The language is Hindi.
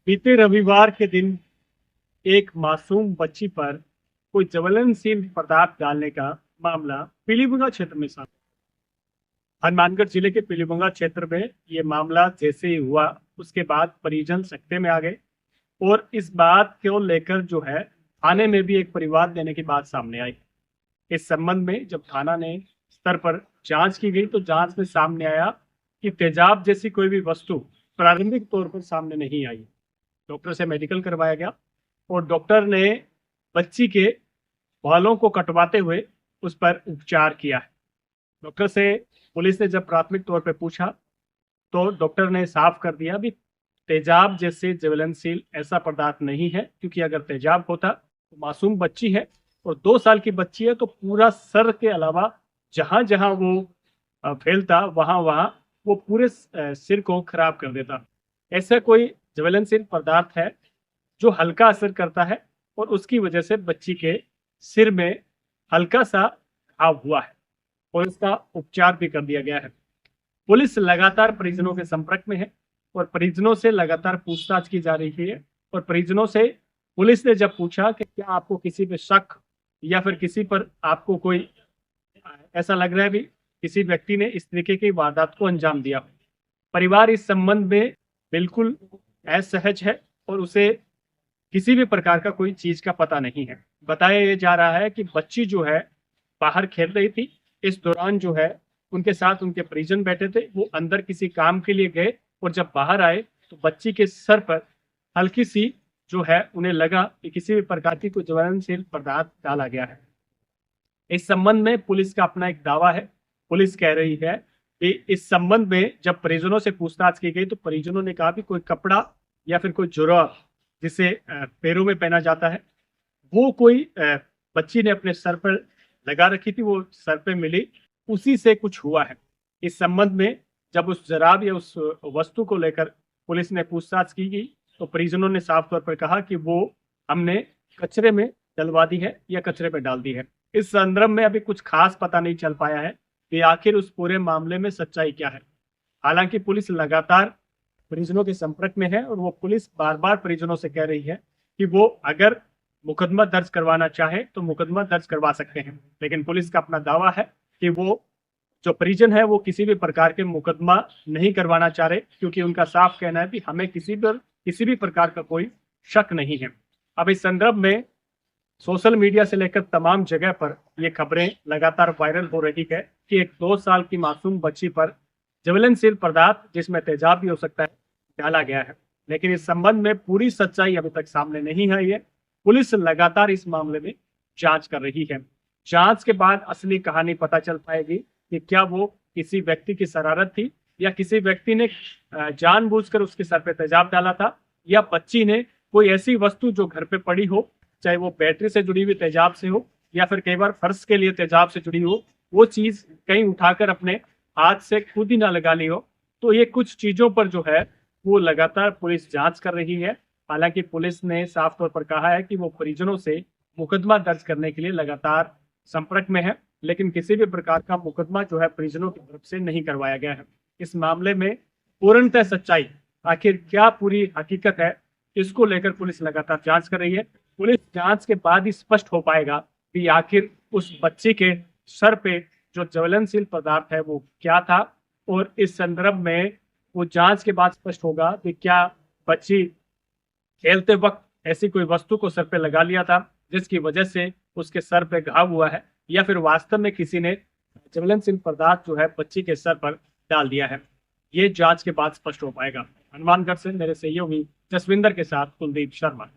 बीते रविवार के दिन एक मासूम बच्ची पर कोई ज्वलनशील पदार्थ डालने का मामला पीलीभीत क्षेत्र में सामने। हनुमानगढ़ जिले के पीलीभीत क्षेत्र में ये मामला जैसे ही हुआ उसके बाद परिजन सकते में आ गए और इस बात को लेकर जो है थाने में भी एक परिवाद देने की बात सामने आई। इस संबंध में जब थाना ने स्तर पर जांच की गई तो जांच में सामने आया कि तेजाब जैसी कोई भी वस्तु प्रारंभिक तौर पर सामने नहीं आई। डॉक्टर से मेडिकल करवाया गया और डॉक्टर ने बच्ची के बालों को कटवाते हुए उस पर उपचार किया है। डॉक्टर से पुलिस ने जब प्राथमिक तौर पर पूछा तो डॉक्टर ने साफ कर दिया भी तेजाब जैसे ज्वलनशील ऐसा पदार्थ नहीं है, क्योंकि अगर तेजाब होता तो मासूम बच्ची है और 2 साल की बच्ची है तो पूरा सर के अलावा जहां जहां वो फैलता वहां वहां वो पूरे सिर को खराब कर देता। ऐसा कोई ज्वलनशील पदार्थ है जो हल्का असर करता है और उसकी वजह से बच्ची के सिर में हल्का सा घाव हुआ है और इसका उपचार भी कर दिया गया है। पुलिस लगातार परिजनों के संपर्क में है और परिजनों से लगातार पूछताछ की जा रही है और परिजनों से पुलिस ने जब पूछा कि क्या आपको किसी पे शक या फिर किसी पर आपको कोई ऐसा लग रहा है भी किसी व्यक्ति ने इस तरीके की वारदात को अंजाम दिया, परिवार इस संबंध में बिल्कुल असहज है और उसे किसी भी प्रकार का कोई चीज का पता नहीं है। बताया जा रहा है कि बच्ची जो है बाहर खेल रही थी, इस दौरान जो है उनके साथ उनके परिजन बैठे थे, वो अंदर किसी काम के लिए गए और जब बाहर आए तो बच्ची के सर पर हल्की सी जो है उन्हें लगा कि किसी भी प्रकार की कोई ज्वलनशील पदार्थ डाला गया है। इस संबंध में पुलिस का अपना एक दावा है। पुलिस कह रही है कि इस संबंध में जब परिजनों से पूछताछ की गई तो परिजनों ने कहा कि कोई कपड़ा या फिर कोई जुराब जिसे पैरों में पहना जाता है वो कोई बच्ची ने अपने सर पर लगा रखी थी, वो सर पे मिली, उसी से कुछ हुआ है। इस संबंध में जब उस जराब या उस वस्तु को लेकर पुलिस ने पूछताछ की गई तो परिजनों ने साफ तौर पर कहा कि वो हमने कचरे में डलवा दी है या कचरे में डाल दी है। इस संदर्भ में अभी कुछ खास पता नहीं चल पाया है कि आखिर उस पूरे मामले में सच्चाई क्या है। हालांकि पुलिस लगातार परिजनों के संपर्क में है और वो पुलिस बार बार परिजनों से कह रही है कि वो अगर मुकदमा दर्ज करवाना चाहे तो मुकदमा दर्ज करवा सकते हैं, लेकिन पुलिस का अपना दावा है कि वो जो परिजन है वो किसी भी प्रकार के मुकदमा नहीं करवाना चाह रहे, क्योंकि उनका साफ कहना है कि हमें किसी भी प्रकार का कोई शक नहीं है। अब इस संदर्भ में सोशल मीडिया से लेकर तमाम जगह पर ये खबरें लगातार वायरल हो रही है कि एक 2 साल की मासूम बच्ची पर ज्वलनशील पदार्थ जिसमें तेजाब भी हो सकता है डाला गया है, लेकिन इस संबंध में पूरी सच्चाई अभी तक सामने नहीं आई है। पुलिस लगातार इस मामले में जांच कर रही है। जांच के बाद असली कहानी पता चल पाएगी कि क्या वो किसी व्यक्ति की शरारत थी या किसी व्यक्ति ने जानबूझकर उसके सर पे तेजाब डाला था या बच्ची ने कोई ऐसी वस्तु जो घर पे पड़ी हो, चाहे वो बैटरी से जुड़ी हुई तेजाब से हो या फिर कई बार फर्श के लिए तेजाब से जुड़ी हो, वो चीज कहीं उठाकर अपने हाथ से खुद ही ना लगा ली हो। तो ये कुछ चीजों पर जो है वो लगातार पुलिस जांच कर रही है। हालांकि पुलिस ने साफ तौर पर कहा है कि वो परिजनों से मुकदमा दर्ज करने के लिए लगातार संपर्क में है, लेकिन किसी भी प्रकार का मुकदमा जो है परिजनों की तरफ से नहीं करवाया गया है। इस मामले में पूर्णतः सच्चाई आखिर क्या पूरी हकीकत है, इसको लेकर पुलिस लगातार जांच कर रही है। पुलिस जांच के बाद ही स्पष्ट हो पाएगा कि आखिर उस बच्ची के सर पे जो ज्वलनशील पदार्थ है वो क्या था, और इस संदर्भ में वो जांच के बाद स्पष्ट होगा कि क्या बच्ची खेलते वक्त ऐसी कोई वस्तु को सर पे लगा लिया था जिसकी वजह से उसके सर पे घाव हुआ है या फिर वास्तव में किसी ने ज्वलनशील पदार्थ जो है बच्ची के सर पर डाल दिया है। ये जांच के बाद स्पष्ट हो पाएगा। हनुमानगढ़ से मेरे सहयोगी जसविंदर के साथ कुलदीप शर्मा।